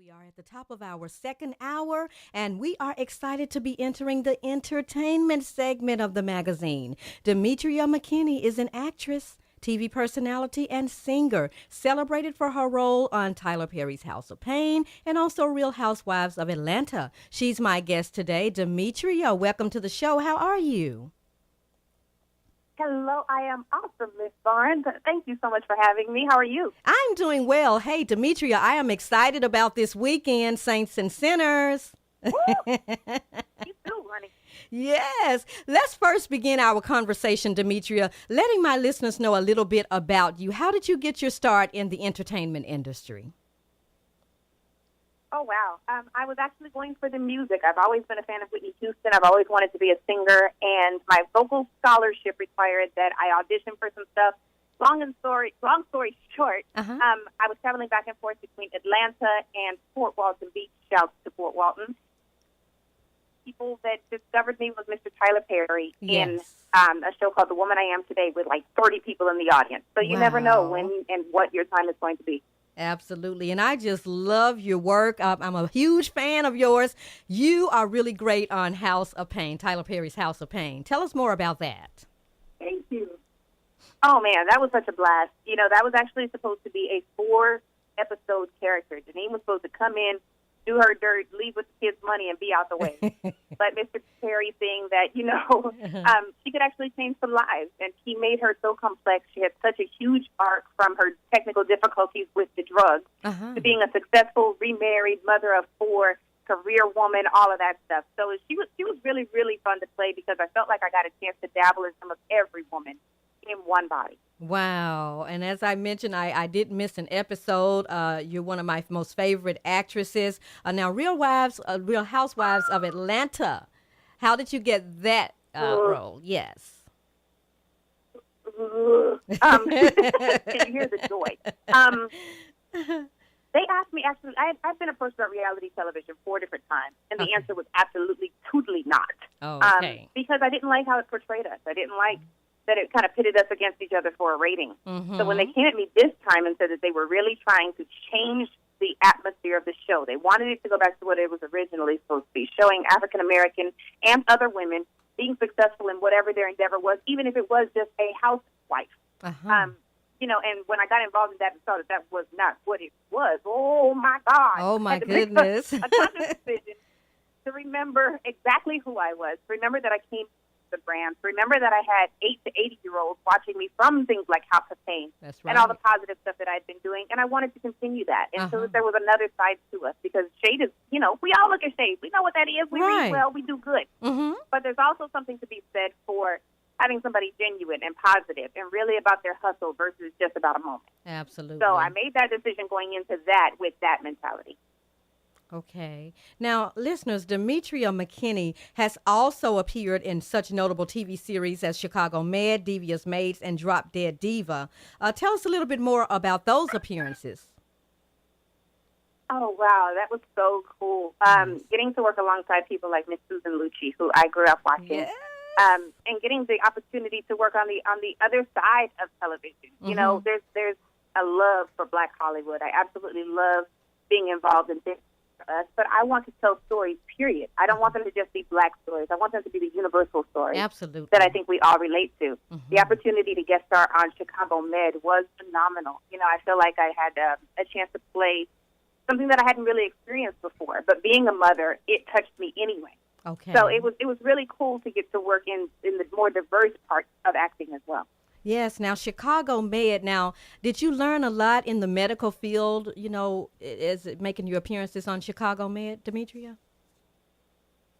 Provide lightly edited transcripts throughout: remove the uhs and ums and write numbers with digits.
We are at the top of our second hour, and we are excited to be entering the entertainment segment of the magazine. Demetria Mckinney is an actress, TV personality, and singer, celebrated for her role on Tyler Perry's House of Payne and also Real Housewives of Atlanta. She's my guest today. Demetria, welcome to the show. How are you? Hello, I am awesome, Miss Barnes. Thank you so much for having me. How are you? I'm doing well. Hey, Demetria, I am excited about this weekend, Saints and Sinners. Woo! You too, honey. Yes. Let's first begin our conversation, Demetria, letting my listeners know a little bit about you. How did you get your start in the entertainment industry? Oh, wow. I was actually going for the music. I've always been a fan of Whitney Houston. I've always wanted to be a singer, and my vocal scholarship required that I audition for some stuff. Long story short, I was traveling back and forth between Atlanta and Fort Walton Beach. Shouts to Fort Walton. People that discovered me was Mr. Tyler Perry in a show called The Woman I Am Today with like 30 people in the audience. So you never know when and what your time is going to be. Absolutely. And I just love your work. I'm a huge fan of yours. You are really great on House of Payne, Tyler Perry's House of Payne. Tell us more about that. Thank you. Oh, man, that was such a blast. You know, that was actually supposed to be a 4-episode character. Janine was supposed to come in, do her dirt, leave with the kids' money, and be out the way. But Mr. Perry, seeing that, she could actually change some lives, and he made her so complex. She had such a huge arc from her technical difficulties with the drugs to being a successful, remarried mother of 4, career woman, all of that stuff. So she was really, really fun to play because I felt like I got a chance to dabble in some of every woman in one body. Wow. And as I mentioned, I did miss an episode. You're one of my most favorite actresses. Now, Real Housewives of Atlanta. How did you get that role? Yes. Can you hear the joy? They asked me, actually, I've been approached about reality television 4 different times, and the answer was absolutely, totally not. Oh, okay. Because I didn't like how it portrayed us. I didn't like that it kind of pitted us against each other for a rating. So when they came at me this time and said that they were really trying to change the atmosphere of the show, they wanted it to go back to what it was originally supposed to be, showing African-American and other women being successful in whatever their endeavor was, even if it was just a housewife. And when I got involved in that and saw that was not what it was, oh, my God. Oh, my goodness. A conscious decision to remember exactly who I was, remember that I came the brand. Remember that I had 8 to 80-year-olds watching me from things like House of Payne and all the positive stuff that I'd been doing, and I wanted to continue that. And so there was another side to us because shade is, we all look at shade. We know what that is. We read well. We do good. But there's also something to be said for having somebody genuine and positive and really about their hustle versus just about a moment. Absolutely. So I made that decision going into that with that mentality. Okay. Now, listeners, Demetria Mckinney has also appeared in such notable TV series as Chicago Med, Devious Maids, and Drop Dead Diva. Tell us a little bit more about those appearances. Oh, wow. That was so cool. Getting to work alongside people like Miss Susan Lucci, who I grew up watching. Yes. And getting the opportunity to work on the other side of television. You know, there's a love for Black Hollywood. I absolutely love being involved in this. But I want to tell stories, period. I don't want them to just be Black stories. I want them to be the universal stories that I think we all relate to. The opportunity to guest star on Chicago Med was phenomenal. I feel like I had a chance to play something that I hadn't really experienced before. But being a mother, it touched me anyway. Okay. So it was really cool to get to work in the more diverse parts of acting as well. Yes. Now, Chicago Med. Now, did you learn a lot in the medical field, as making your appearances on Chicago Med, Demetria?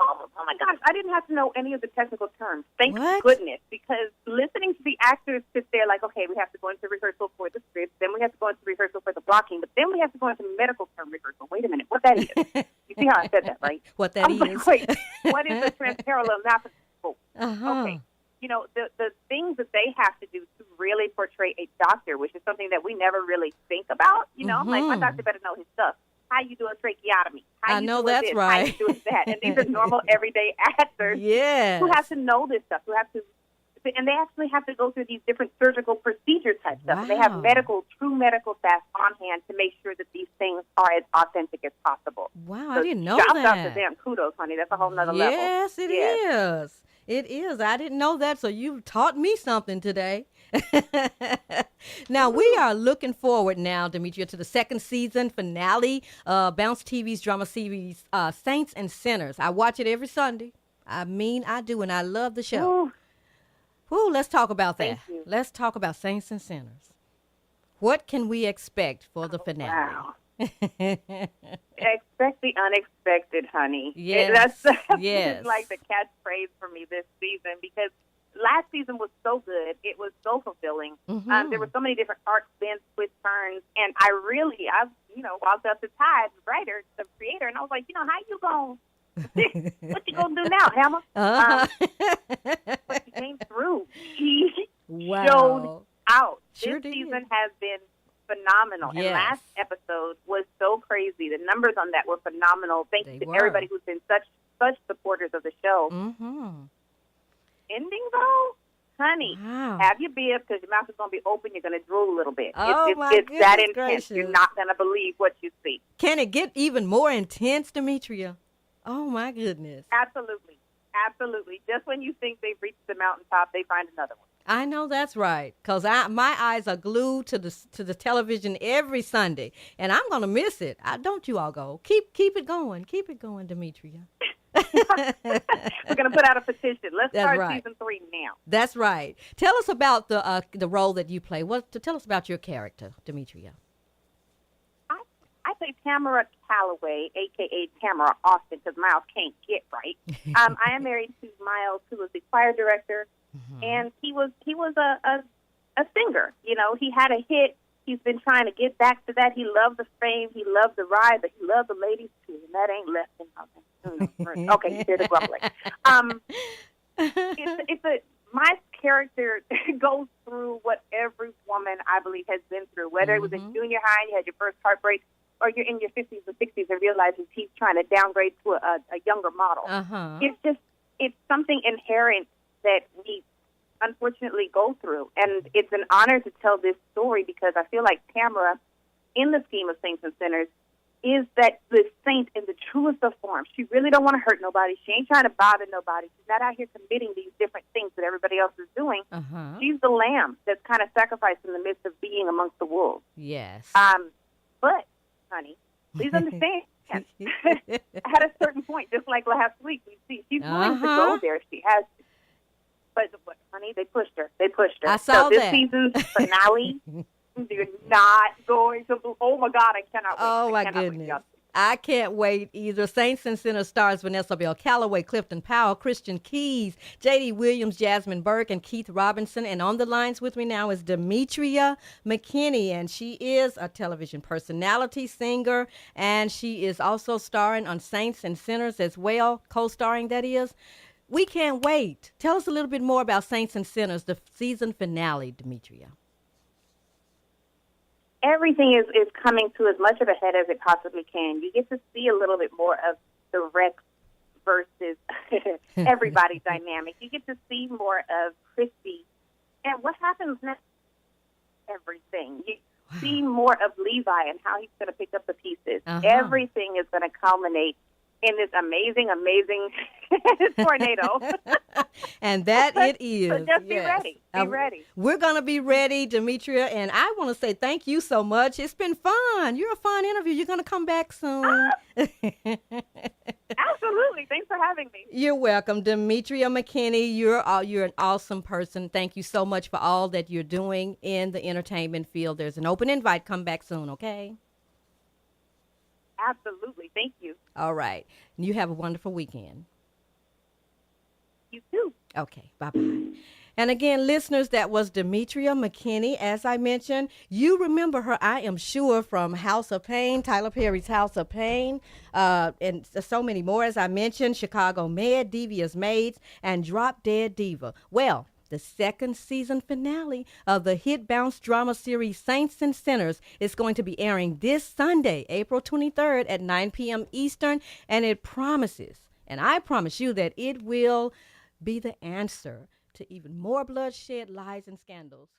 Oh my gosh, I didn't have to know any of the technical terms. Thank goodness, because listening to the actors sit there like, okay, we have to go into rehearsal for the script, then we have to go into rehearsal for the blocking, but then we have to go into medical term rehearsal. Wait a minute, what that is? You see how I said that, right? What that is? Like, wait, what is a transparallel mathematical? Okay. The things that they have to do to really portray a doctor, which is something that we never really think about. I'm like, my doctor better know his stuff. How you do a tracheotomy? How you do that's this? right. How you do that? And these are normal, everyday actors who have to know this stuff, who have to and they actually have to go through these different surgical procedure type stuff. Wow. They have true medical staff on hand to make sure that these things are as authentic as possible. Wow, So I didn't know shout that. out to them. Kudos, honey. That's a whole nother level. Yes, it is. It is. I didn't know that, so you taught me something today. Now, we are looking forward now, Demetria, to the second season finale, Bounce TV's drama series, Saints and Sinners. I watch it every Sunday. I mean, I do, and I love the show. Ooh, let's talk about that. Thank you. Let's talk about Saints and Sinners. What can we expect for the finale? Wow. Expect the unexpected, honey. Yes, That's yes. like the catchphrase for me this season, because last season was so good. It was so fulfilling. Mm-hmm. There were so many different arcs, bends, twists, turns, and I walked up to Ty, the writer, the creator, and I was like, how you going what you gonna do now, Hammer? But she came through. She showed out. Sure this did. season has been phenomenal. Yes. And last episode was so crazy. The numbers on that were phenomenal. Thanks They to were. everybody who's been such supporters of the show. Mm-hmm. Ending, though, honey, Wow. have your beer, because your mouth is going to be open. You're going to drool a little bit. Oh, my it's that goodness intense. gracious. You're not going to believe what you see. Can it get even more intense, Demetria? Oh, my goodness. Absolutely. Absolutely. Just when you think they've reached the mountaintop, they find another one. I know that's right, because my eyes are glued to the television every Sunday, and I'm going to miss it. Don't you all go. Keep it going. Keep it going, Demetria. We're going to put out a petition. Let's That's start right. season 3 now. That's right. Tell us about the role that you play. Tell us about your character, Demetria. I play Tamara Calloway, a.k.a. Tamara Austin, because Miles can't get right. I am married to Miles, who was the choir director, and he was a singer. He had a hit. He's been trying to get back to that. He loved the fame. He loved the ride, but he loved the ladies, too, and that ain't left him. Okay, you hear the grumbling. My character goes through what every woman, I believe, has been through, whether it was in junior high and you had your first heartbreak, or you're in your 50s or 60s and realizes he's trying to downgrade to a younger model. Uh-huh. It's something inherent that we unfortunately go through. And it's an honor to tell this story, because I feel like Tamara, in the scheme of Saints and Sinners, is that the saint in the truest of forms. She really don't want to hurt nobody. She ain't trying to bother nobody. She's not out here committing these different things that everybody else is doing. Uh-huh. She's the lamb that's kind of sacrificed in the midst of being amongst the wolves. Yes. But, honey, please understand, at a certain point, just like last week, we see she's willing to go there. She has to. But, honey, they pushed her. I saw this that. season's finale, you're not going to. Oh my God, I cannot wait. Oh, my cannot wait, goodness. y'all. I can't wait either. Saints and Sinners stars Vanessa Bell Calloway, Clifton Powell, Christian Keys, J.D. Williams, Jasmine Burke, and Keith Robinson. And on the lines with me now is Demetria Mckinney, and she is a television personality, singer, and she is also starring on Saints and Sinners as well, co-starring, that is. We can't wait. Tell us a little bit more about Saints and Sinners, the season finale, Demetria. Everything is coming to as much of a head as it possibly can. You get to see a little bit more of the Rex versus everybody dynamic. You get to see more of Christy and what happens next. Everything. You see more of Levi and how he's going to pick up the pieces. Uh-huh. Everything is going to culminate in this amazing tornado. And that it is. So just be yes. ready. Be ready. We're going to be ready, Demetria, and I want to say thank you so much. It's been fun. You're a fun interview. You're going to come back soon. Absolutely. Thanks for having me. You're welcome, Demetria Mckinney. You're an awesome person. Thank you so much for all that you're doing in the entertainment field. There's an open invite. Come back soon, okay? Absolutely. Thank you. All right. You have a wonderful weekend. You too. Okay. Bye-bye. And again, listeners, that was Demetria Mckinney. As I mentioned, you remember her, I am sure, from House of Payne, Tyler Perry's House of Payne, and so many more, as I mentioned, Chicago Med, Devious Maids, and Drop Dead Diva. Well, the second season finale of the hit bounce drama series Saints and Sinners is going to be airing this Sunday, April 23rd at 9 p.m. Eastern, and it promises, and I promise you that it will be the answer to even more bloodshed, lies, and scandals.